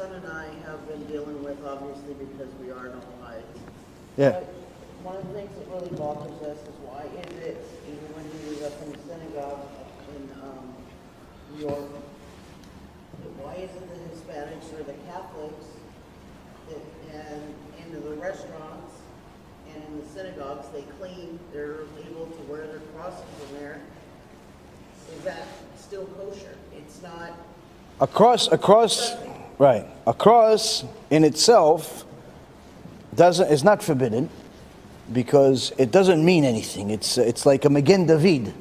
son and I have been dealing with, obviously, because we are nomads. Yeah. But one of the things that really bothers us is why is it, even when we was up in the synagogue in New York, why is it the Hispanics or the Catholics that, and into the restaurants and in the synagogues, they clean, they're able to wear their crosses in there? Is that still kosher? It's not. A cross, right? A cross in itself is not forbidden because it doesn't mean anything. It's like a Magen David.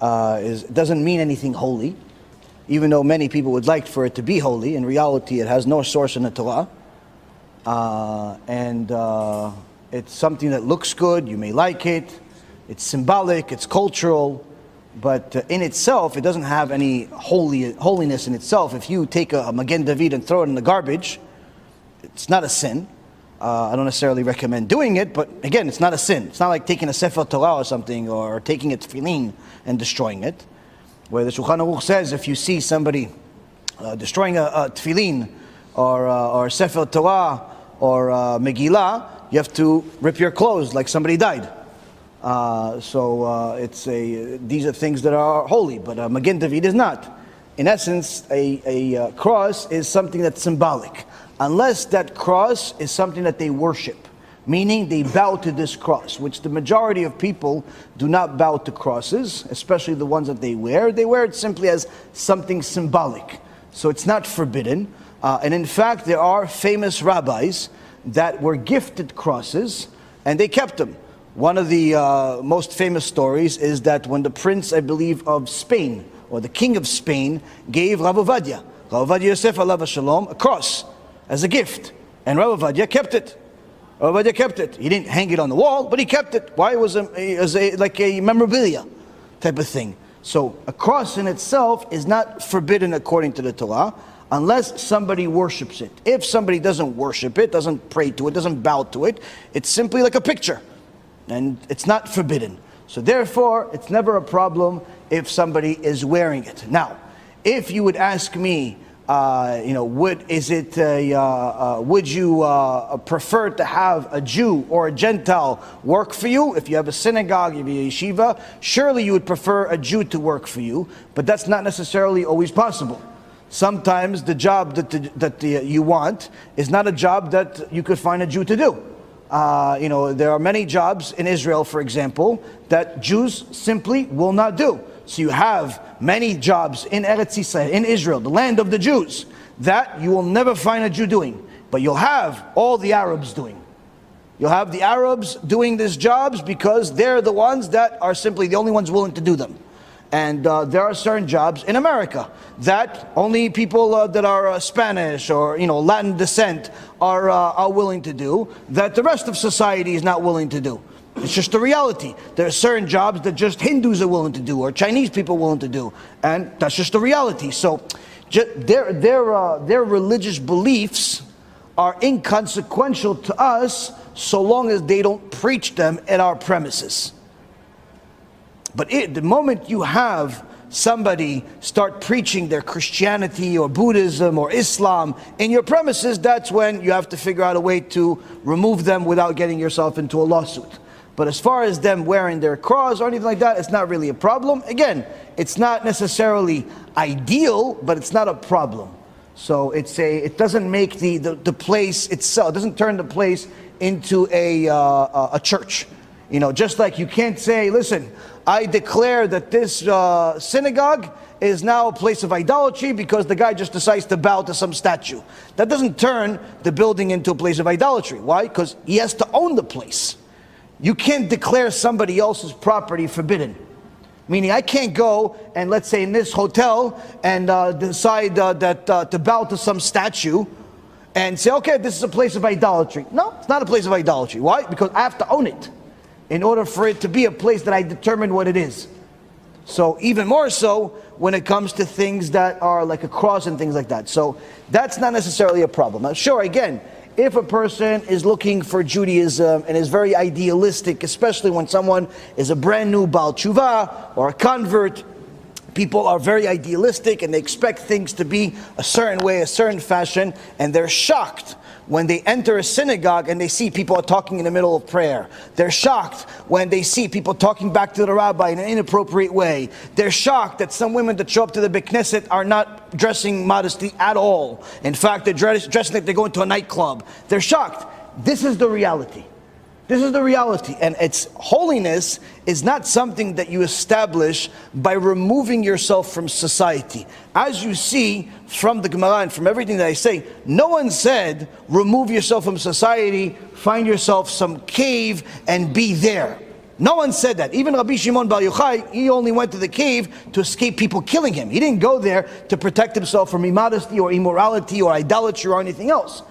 It doesn't mean anything holy, even though many people would like for it to be holy. In reality, it has no source in the Torah, and it's something that looks good. You may like it. It's symbolic. It's cultural. But in itself, it doesn't have any holiness in itself. If you take a Magen David and throw it in the garbage, it's not a sin. I don't necessarily recommend doing it, but again, it's not a sin. It's not like taking a Sefer Torah or something, or taking a tefillin and destroying it. Where the Shulchan Aruch says, if you see somebody destroying a tefillin or Sefer Torah or Megillah, you have to rip your clothes like somebody died. These are things that are holy, but Magen David is not. In essence, a cross is something that's symbolic, unless that cross is something that they worship, meaning they bow to this cross, which the majority of people do not bow to crosses, especially the ones that they wear. They wear it simply as something symbolic, so it's not forbidden. And in fact, there are famous rabbis that were gifted crosses, and they kept them. One of the most famous stories is that when the prince, I believe, of Spain, or the king of Spain, gave Rav Ovadia Yosef alav shalom, a cross as a gift, and Rav Ovadia kept it. Rav Ovadia kept it. He didn't hang it on the wall, but he kept it. Why? It was like a memorabilia type of thing. So a cross in itself is not forbidden according to the Torah, unless somebody worships it. If somebody doesn't worship it, doesn't pray to it, doesn't bow to it, it's simply like a picture. And it's not forbidden. So therefore, it's never a problem if somebody is wearing it. Now, if you would ask me, would you prefer to have a Jew or a Gentile work for you? If you have a synagogue, if you have a yeshiva, surely you would prefer a Jew to work for you, but that's not necessarily always possible. Sometimes the job that you want is not a job that you could find a Jew to do. There are many jobs in Israel, for example, that Jews simply will not do. So you have many jobs in Eretz Yisrael, in Israel, the land of the Jews, that you will never find a Jew doing. But you'll have all the Arabs doing. You'll have the Arabs doing these jobs because they're the ones that are simply the only ones willing to do them. And there are certain jobs in America that only people that are Spanish or Latin descent are willing to do, that the rest of society is not willing to do. It's just the reality. There are certain jobs that just Hindus are willing to do, or Chinese people are willing to do, and that's just the reality. So their religious beliefs are inconsequential to us so long as they don't preach them at our premises. But the moment you have somebody start preaching their Christianity or Buddhism or Islam in your premises, that's when you have to figure out a way to remove them without getting yourself into a lawsuit. But as far as them wearing their cross or anything like that, it's not really a problem. Again, it's not necessarily ideal, but it's not a problem. So it doesn't make the place itself, it doesn't turn the place into a church. Just like you can't say, listen, I declare that this synagogue is now a place of idolatry because the guy just decides to bow to some statue. That doesn't turn the building into a place of idolatry. Why? Because he has to own the place. You can't declare somebody else's property forbidden. Meaning I can't go and, let's say, in this hotel and decide to bow to some statue and say, okay, this is a place of idolatry. No, it's not a place of idolatry. Why? Because I have to own it in order for it to be a place that I determine what it is. So even more so when it comes to things that are like a cross and things like that. So that's not necessarily a problem. Now, sure, again, if a person is looking for Judaism and is very idealistic, especially when someone is a brand new Baal Tshuva or a convert, People are very idealistic and they expect things to be a certain way, a certain fashion, and they're shocked when they enter a synagogue and they see people talking in the middle of prayer. They're shocked when they see people talking back to the rabbi in an inappropriate way. They're shocked that some women that show up to the Beit Knesset are not dressing modestly at all. In fact, they're dressing like they're going to a nightclub. They're shocked. This is the reality. This is the reality, and its holiness is not something that you establish by removing yourself from society. As you see from the Gemara and from everything that I say, no one said remove yourself from society, find yourself some cave and be there. No one said that. Even Rabbi Shimon Bar Yochai, he only went to the cave to escape people killing him. He didn't go there to protect himself from immodesty or immorality or idolatry or anything else.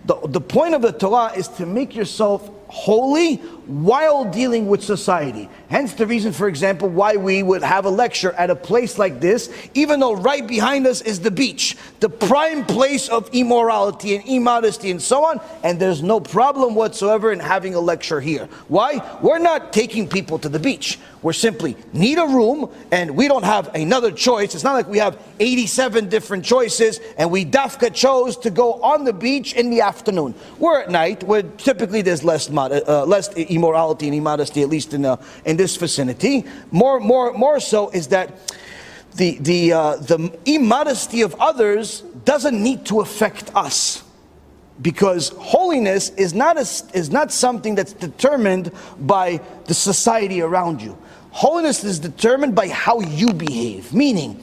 The point of the Torah is to make yourself holy while dealing with society. Hence the reason, for example, why we would have a lecture at a place like this, even though right behind us is the beach, the prime place of immorality and immodesty and so on, and there's no problem whatsoever in having a lecture here. Why? We're not taking people to the beach. We simply need a room, and we don't have another choice. It's not like we have 87 different choices, and we dafka chose to go on the beach in the afternoon. We're at night, where typically there's less immorality and immodesty, at least in this vicinity. More so is that the immodesty of others doesn't need to affect us, because holiness is not something that's determined by the society around you. Holiness is determined by how you behave, meaning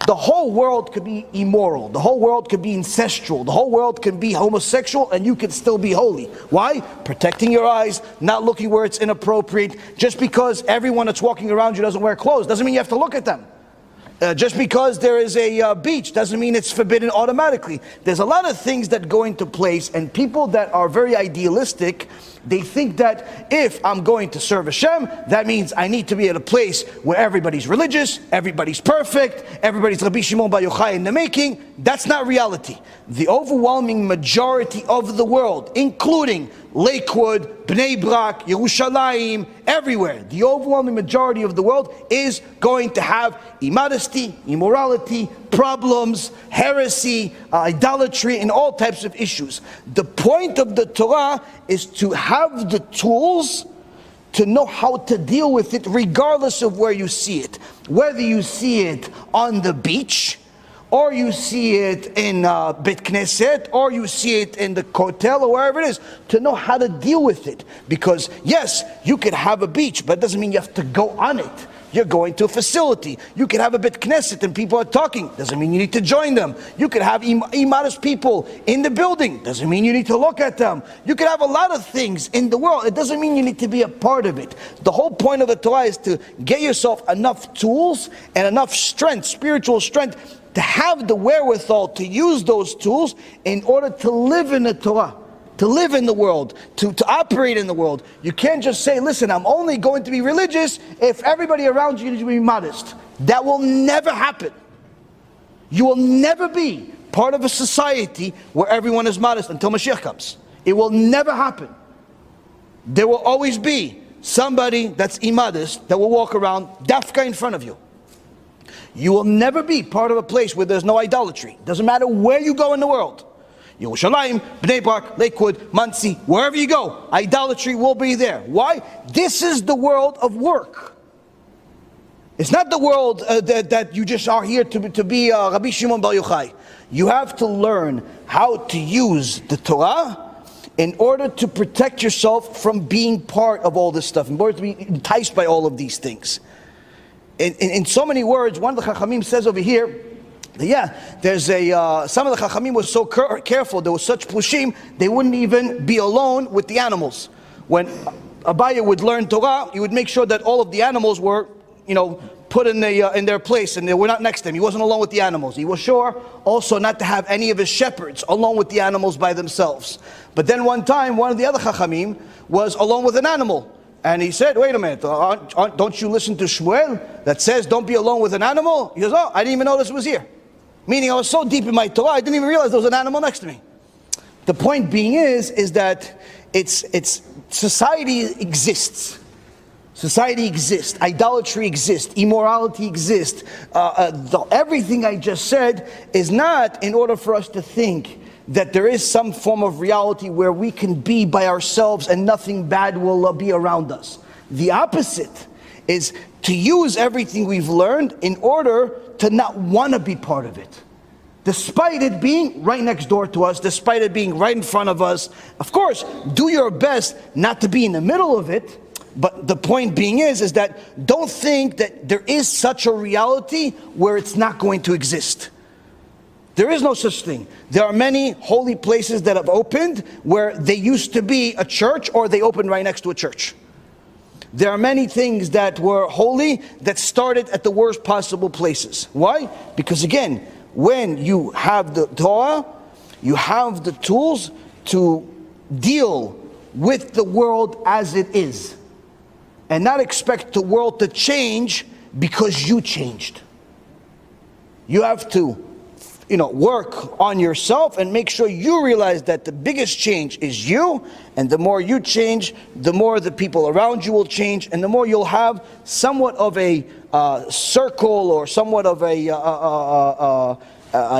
the whole world could be immoral, the whole world could be ancestral, the whole world can be homosexual, and you could still be holy. Why? Protecting your eyes, not looking where it's inappropriate. Just because everyone that's walking around you doesn't wear clothes doesn't mean you have to look at them. Just because there is a beach doesn't mean it's forbidden automatically. There's a lot of things that go into place, and people that are very idealistic, they think that if I'm going to serve Hashem, that means I need to be at a place where everybody's religious, everybody's perfect, everybody's Rabbi Shimon Bar Yochai in the making. That's not reality. The overwhelming majority of the world, including Lakewood, Bnei Brak, Yerushalayim, everywhere, the overwhelming majority of the world is going to have immodesty, immorality, problems, heresy, idolatry, and all types of issues. The point of the Torah is to have the tools to know how to deal with it regardless of where you see it. Whether you see it on the beach, or you see it in Beit Knesset, or you see it in the hotel, or wherever it is, to know how to deal with it. Because yes, you could have a beach, but it doesn't mean you have to go on it. You're going to a facility. You could have a Beit Knesset and people are talking. Doesn't mean you need to join them. You could have immodest people in the building. Doesn't mean you need to look at them. You could have a lot of things in the world. It doesn't mean you need to be a part of it. The whole point of the Torah is to get yourself enough tools and enough strength, spiritual strength, to have the wherewithal to use those tools in order to live in the Torah, to live in the world, to operate in the world. You can't just say, listen, I'm only going to be religious if everybody around you needs to be modest. That will never happen. You will never be part of a society where everyone is modest until Mashiach comes. It will never happen. There will always be somebody that's immodest that will walk around dafka in front of you. You will never be part of a place where there's no idolatry. Doesn't matter where you go in the world. Yerushalayim, Bnei Brak, Lakewood, Monsey, wherever you go, idolatry will be there. Why? This is the world of work. It's not the world that you just are here to be Rabbi Shimon Bar Yochai. You have to learn how to use the Torah in order to protect yourself from being part of all this stuff, in order to be enticed by all of these things. In so many words, one of the Chachamim says over here, there's some of the Chachamim were so careful, there was such plushim, they wouldn't even be alone with the animals. When Abaye would learn Torah, he would make sure that all of the animals were, put in their place, and they were not next to him. He wasn't alone with the animals. He was sure also not to have any of his shepherds alone with the animals by themselves. But then one time, one of the other Chachamim was alone with an animal. And he said, wait a minute, don't you listen to Shmuel that says don't be alone with an animal? He goes, oh, I didn't even notice it was here. Meaning I was so deep in my Torah, I didn't even realize there was an animal next to me. The point being is that it's society exists. Society exists, idolatry exists, immorality exists. Everything I just said is not in order for us to think that there is some form of reality where we can be by ourselves and nothing bad will be around us. The opposite is to use everything we've learned in order to not want to be part of it. Despite it being right next door to us, despite it being right in front of us. Of course, do your best not to be in the middle of it. But the point being is that don't think that there is such a reality where it's not going to exist. There is no such thing. There are many holy places that have opened where they used to be a church or they opened right next to a church. There are many things that were holy that started at the worst possible places. Why? Because again, when you have the Torah, you have the tools to deal with the world as it is. And not expect the world to change because you changed. You have to work on yourself and make sure you realize that the biggest change is you, and the more you change, the more the people around you will change, and the more you'll have somewhat of a circle or somewhat of a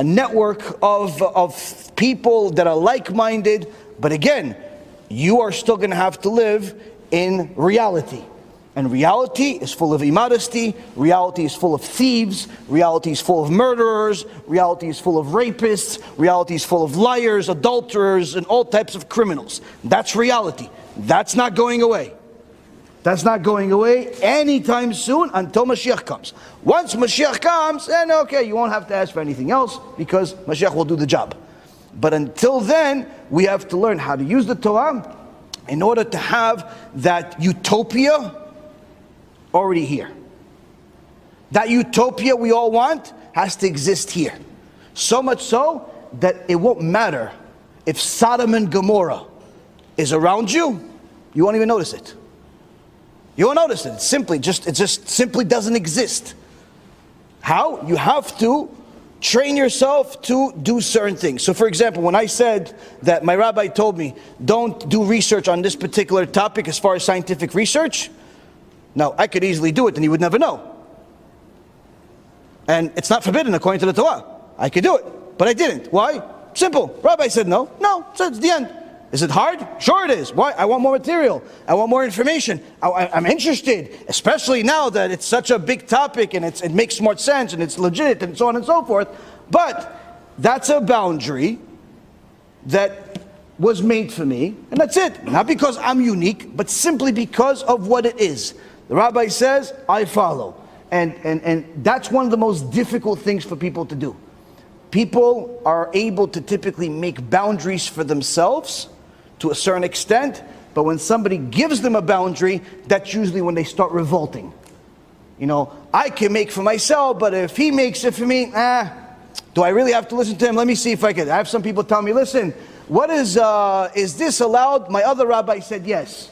network of people that are like-minded. But again, you are still going to have to live in reality. And reality is full of immodesty, reality is full of thieves, reality is full of murderers, reality is full of rapists, reality is full of liars, adulterers, and all types of criminals. That's reality. That's not going away. That's not going away anytime soon until Mashiach comes. Once Mashiach comes, then okay, you won't have to ask for anything else because Mashiach will do the job. But until then, we have to learn how to use the Torah in order to have that utopia already here. That utopia we all want has to exist here. So much so that it won't matter if Sodom and Gomorrah is around you, you won't even notice it. You won't notice it. It just simply doesn't exist. How? You have to train yourself to do certain things. So for example, when I said that my rabbi told me, don't do research on this particular topic as far as scientific research, now I could easily do it and he would never know. And it's not forbidden according to the Torah. I could do it, but I didn't. Why? Simple. Rabbi said no. No, so it's the end. Is it hard? Sure it is. Why? I want more material. I want more information. I'm interested, especially now that it's such a big topic and it makes more sense and it's legit and so on and so forth. But that's a boundary that was made for me, and that's it. Not because I'm unique, but simply because of what it is. The rabbi says, I follow. And that's one of the most difficult things for people to do. People are able to typically make boundaries for themselves to a certain extent, but when somebody gives them a boundary, that's usually when they start revolting. I can make for myself, but if he makes it for me, do I really have to listen to him? Let me see if I can. I have some people tell me, listen, what is this allowed? My other rabbi said yes.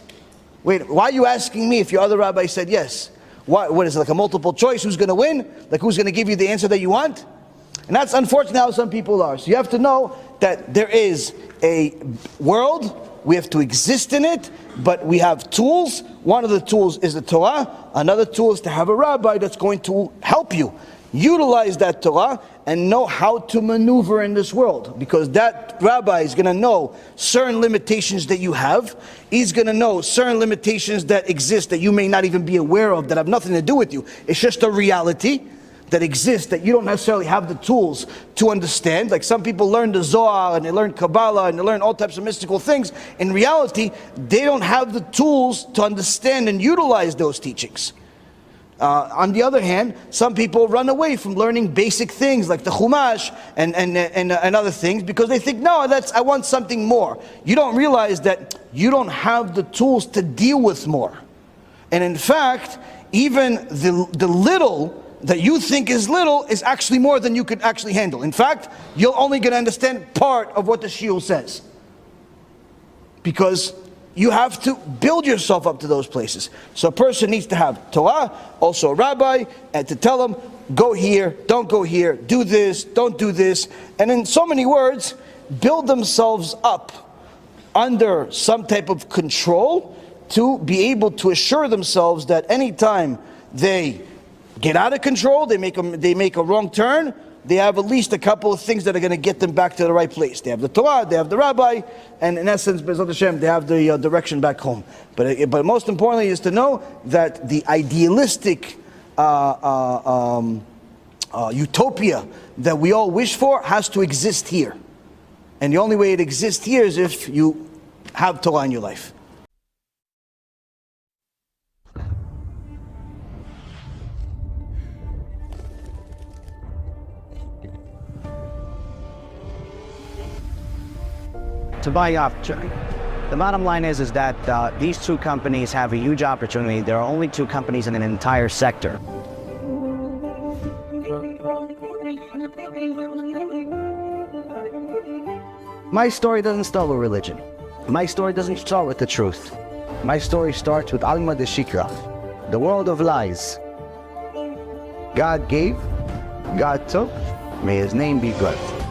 Wait, why are you asking me if your other rabbi said yes? What is it, like a multiple choice? Who's going to win? Like who's going to give you the answer that you want? And that's unfortunately how some people are. So you have to know that there is a world, we have to exist in it, but we have tools. One of the tools is the Torah. Another tool is to have a rabbi that's going to help you utilize that Torah and know how to maneuver in this world. Because that rabbi is going to know certain limitations that you have. He's going to know certain limitations that exist that you may not even be aware of, that have nothing to do with you. It's just a reality that exists that you don't necessarily have the tools to understand. Like some people learn the Zohar and they learn Kabbalah and they learn all types of mystical things. In reality, they don't have the tools to understand and utilize those teachings. On the other hand, some people run away from learning basic things like the Chumash and other things because they think, no, I want something more. You don't realize that you don't have the tools to deal with more. And in fact, even the little that you think is little is actually more than you could actually handle. In fact, you're only going to understand part of what the shiur says. Because you have to build yourself up to those places. So a person needs to have Torah, also a rabbi, and to tell them, go here, don't go here, do this, don't do this. And in so many words, build themselves up under some type of control to be able to assure themselves that anytime they get out of control, they make a wrong turn, they have at least a couple of things that are going to get them back to the right place. They have the Torah, they have the Rabbi, and in essence, B'ezrat Hashem, they have the direction back home. But most importantly is to know that the idealistic utopia that we all wish for has to exist here. And the only way it exists here is if you have Torah in your life. To buy off, the bottom line is that these two companies have a huge opportunity. There are only two companies in an entire sector. My story doesn't start with religion. My story doesn't start with the truth. My story starts with Alma de Shikra, the world of lies. God gave, God took, may His name be blessed.